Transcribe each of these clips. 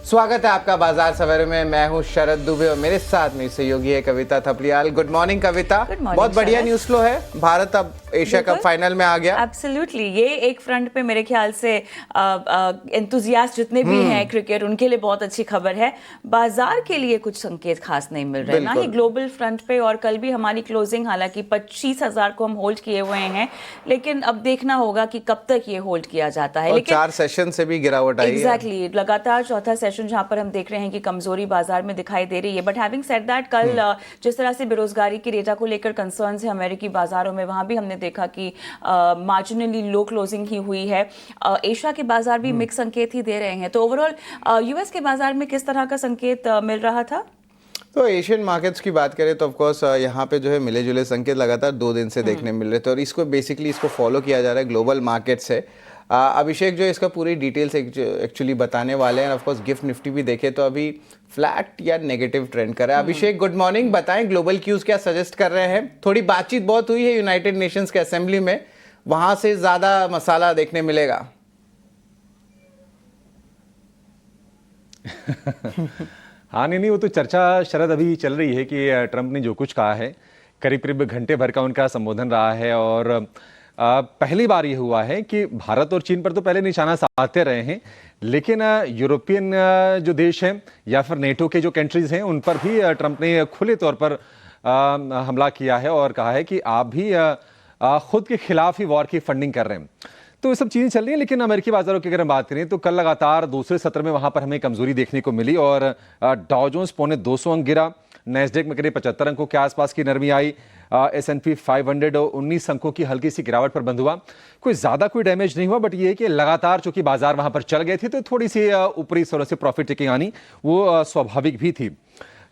स्वागत है आपका बाजार सवेरे में। मैं हूं शरद दुबे और मेरे साथ में सहयोगी है कविता थपलियाल। गुड मॉर्निंग कविता। बहुत बढ़िया न्यूज़ फ्लो है। भारत अब एशिया कप फाइनल में आ गया। एब्सोल्युटली, ये एक फ्रंट पे मेरे ख्याल से एंथुजियास्ट जितने भी हैं क्रिकेट, उनके लिए बहुत अच्छी खबर है। बाजार के लिए कुछ संकेत खास नहीं मिल रहे, ना ही ग्लोबल फ्रंट पे। और कल भी हमारी क्लोजिंग हालांकि 25,000 को हम होल्ड किए हुए हैं, लेकिन अब देखना होगा कि कब तक ये होल्ड किया जाता है। और लेकिन 4 सेशन से भी गिरावट आई है। एग्जैक्टली, लगातार चौथा सेशन जहां पर हम देख रहे हैं कि कमजोरी बाजार में दिखाई दे रही है। बट हैविंग सेड दैट, कल जिस तरह से बेरोजगारी की डेटा को लेकर कंसर्न्स है अमेरिकी बाजारों में, वहां भी हमने देखा कि मार्जिनली लो क्लोजिंग ही हुई है। एशिया के बाजार भी मिक्स संकेत ही दे रहे हैं। तो ओवरऑल यूएस के बाजार में किस तरह का संकेत मिल रहा था? तो एशियन मार्केट्स की बात करें तो ऑफकोर्स यहाँ पे जो है मिले जुले संकेत लगातार 2 दिन से देखने मिल रहे थे और इसको बेसिकली फॉलो किया जा रहा है ग्लोबल मार्केट से। अभिषेक जो इसका पूरी डिटेल्स एक्चुअली बताने वाले हैं। ऑफकोर्स गिफ्ट निफ्टी भी देखे तो अभी फ्लैट या नेगेटिव ट्रेंड कर रहा है। अभिषेक गुड मॉर्निंग, बताएं ग्लोबल क्यूज क्या सजेस्ट कर रहे हैं। थोड़ी बातचीत बहुत हुई है यूनाइटेड नेशंस के असेंबली में, वहां से ज्यादा मसाला देखने मिलेगा। हाँ, नहीं, वो तो चर्चा शरद अभी चल रही है कि ट्रंप ने जो कुछ कहा है, करीब करीब घंटे भर का उनका संबोधन रहा है। और पहली बार ये हुआ है कि भारत और चीन पर तो पहले निशाना साधते रहे हैं, लेकिन यूरोपियन जो देश हैं या फिर नेटो के जो कंट्रीज हैं, उन पर भी ट्रंप ने खुले तौर पर हमला किया है और कहा है कि आप भी खुद के खिलाफ ही वॉर की फंडिंग कर रहे हैं। तो ये सब चीजें चल रही हैं। लेकिन अमेरिकी बाजारों की अगर हम बात करें तो कल लगातार दूसरे सत्र में वहां पर हमें कमजोरी देखने को मिली और डाउ जोन्स पौने 200 अंक गिरा, नैस्डैक में करीब 75 अंकों के आसपास की नरमी आई, S&P 500 19 अंकों की हल्की सी गिरावट पर बंद हुआ। कोई डैमेज नहीं हुआ, बट ये है कि लगातार चूंकि बाजार वहां पर चल गए थे तो थोड़ी सी ऊपरी स्तर से प्रॉफिट टेकिंग आनी वो स्वाभाविक भी थी।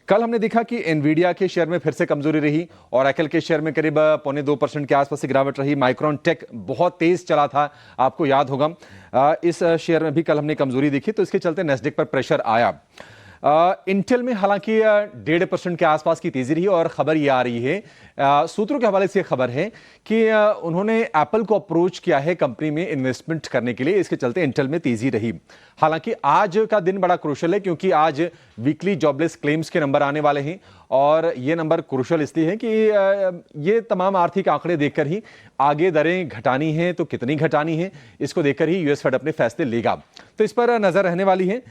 कल हमने देखा कि एनवीडिया के शेयर में फिर से कमजोरी रही और एप्पल के शेयर में करीब पौने 2% के आसपास से गिरावट रही। माइक्रोन टेक बहुत तेज चला था, आपको याद होगा। इस शेयर में भी कल हमने कमजोरी देखी, तो इसके चलते नैस्डैक पर प्रेशर आया। इंटेल में हालांकि 1.5% के आसपास की तेजी रही और खबर ये आ रही है, सूत्रों के हवाले से खबर है कि उन्होंने एप्पल को अप्रोच किया है कंपनी में इन्वेस्टमेंट करने के लिए, इसके चलते इंटेल में तेजी रही। हालांकि आज का दिन बड़ा क्रूशल है क्योंकि आज वीकली जॉबलेस क्लेम्स के नंबर आने वाले हैं और ये नंबर क्रूशल इसलिए है कि ये तमाम आर्थिक आंकड़े देखकर ही आगे दरें घटानी है तो कितनी घटानी है, इसको देखकर ही यूएस फेड अपने फैसले लेगा। तो इस पर नजर रहने वाली है।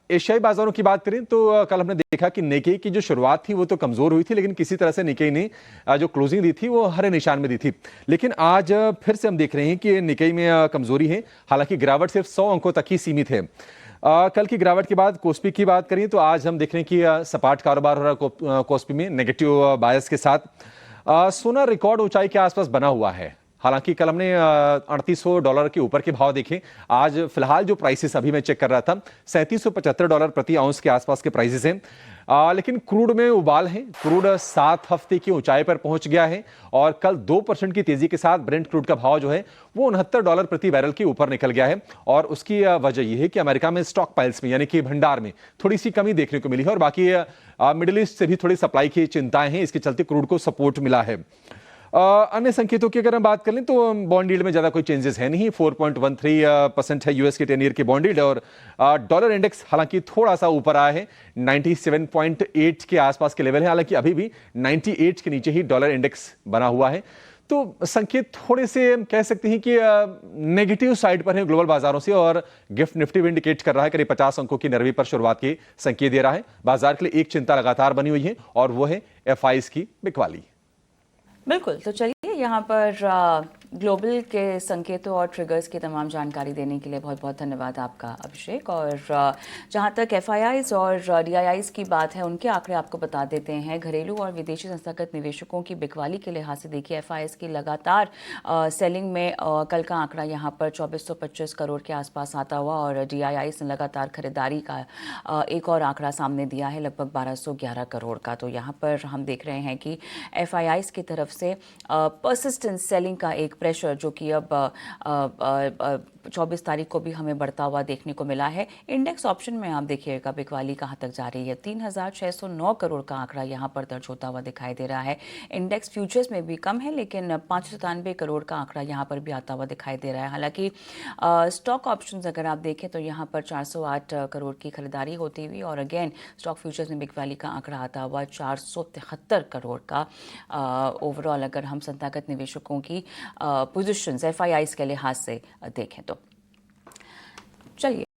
एशियाई बाजारों की बात करें तो कल हमने देखा कि निकेई की जो शुरुआत थी वो तो कमजोर हुई थी, लेकिन किसी तरह से निकेई ने जो क्लोजिंग दी थी वो हरे निशान में दी थी। लेकिन आज फिर से हम देख रहे हैं कि निकेई में कमजोरी है, हालांकि गिरावट सिर्फ 100 अंकों तक ही सीमित है। कल की गिरावट के बाद कोस्पी की बात करें तो आज हम देख रहे हैं कि सपाट कारोबार हो रहा है कोस्पी में नेगेटिव बायस के साथ। सोना रिकॉर्ड ऊंचाई के आसपास बना हुआ है। हालांकि कल हमने $3800 के ऊपर के भाव देखे। आज फिलहाल जो प्राइसेस अभी मैं चेक कर रहा था $3775 प्रति आउंस के आसपास के प्राइसेस हैं। लेकिन क्रूड में उबाल है, क्रूड 7 हफ्ते की ऊंचाई पर पहुंच गया है और कल 2% की तेजी के साथ ब्रेंट क्रूड का भाव जो है वो $69 प्रति बैरल के ऊपर निकल गया है। और उसकी वजह यह है कि अमेरिका में स्टॉक पाइल्स में यानी कि भंडार में थोड़ी सी कमी देखने को मिली है और बाकी मिडिल ईस्ट से भी थोड़ी सप्लाई की चिंताएं हैं, इसके चलते क्रूड को सपोर्ट मिला है। अन्य संकेतों की अगर हम बात कर लें तो बॉन्ड यील्ड में ज्यादा कोई चेंजेस है नहीं, 4.13% है यूएस के 10 ईयर की बॉन्ड यील्ड और डॉलर इंडेक्स हालांकि थोड़ा सा ऊपर आया है, 97.8 के आसपास के लेवल है। हालांकि अभी भी 98 के नीचे ही डॉलर इंडेक्स बना हुआ है। तो संकेत थोड़े से कह सकते हैं कि नेगेटिव साइड पर है ग्लोबल बाजारों से और गिफ्ट निफ्टी भी इंडिकेट कर रहा है करीब 50 अंकों की नरवी पर शुरुआत के संकेत दे रहा है। बाजार के लिए एक चिंता लगातार बनी हुई है और वो है एफआईज की बिकवाली। बिल्कुल, तो चलिए यहाँ पर ग्लोबल के संकेतों और ट्रिगर्स की तमाम जानकारी देने के लिए बहुत बहुत धन्यवाद आपका अभिषेक। और जहाँ तक एफआईआईज और डीआईआईज की बात है, उनके आंकड़े आपको बता देते हैं। घरेलू और विदेशी संस्थागत निवेशकों की बिकवाली के लिहाज से देखिए एफआईआईज की लगातार सेलिंग में कल का आंकड़ा यहाँ पर 2425 करोड़ के आसपास आता हुआ और डीआईआईज ने लगातार खरीदारी का एक और आंकड़ा सामने दिया है लगभग 1211 करोड़ का। तो यहाँ पर हम देख रहे हैं कि एफआईआईज की तरफ से परसिस्टेंट सेलिंग का एक प्रेशर जो कि अब 24 तारीख को भी हमें बढ़ता हुआ देखने को मिला है। इंडेक्स ऑप्शन में आप देखिएगा बिकवाली कहाँ तक जा रही है, 3609 करोड़ का आंकड़ा यहाँ पर दर्ज होता हुआ दिखाई दे रहा है। इंडेक्स फ्यूचर्स में भी कम है, लेकिन 597 करोड़ का आंकड़ा यहाँ पर भी आता हुआ दिखाई दे रहा है। हालांकि स्टॉक ऑप्शंस अगर आप देखें तो यहाँ पर 408 करोड़ की खरीदारी होती हुई, और अगेन स्टॉक फ्यूचर्स में बिकवाली का आंकड़ा आता हुआ 473 करोड़ का। ओवरऑल अगर हम संस्थागत निवेशकों की पोजीशंस FIIs के लिहाज से देखें तो चलिए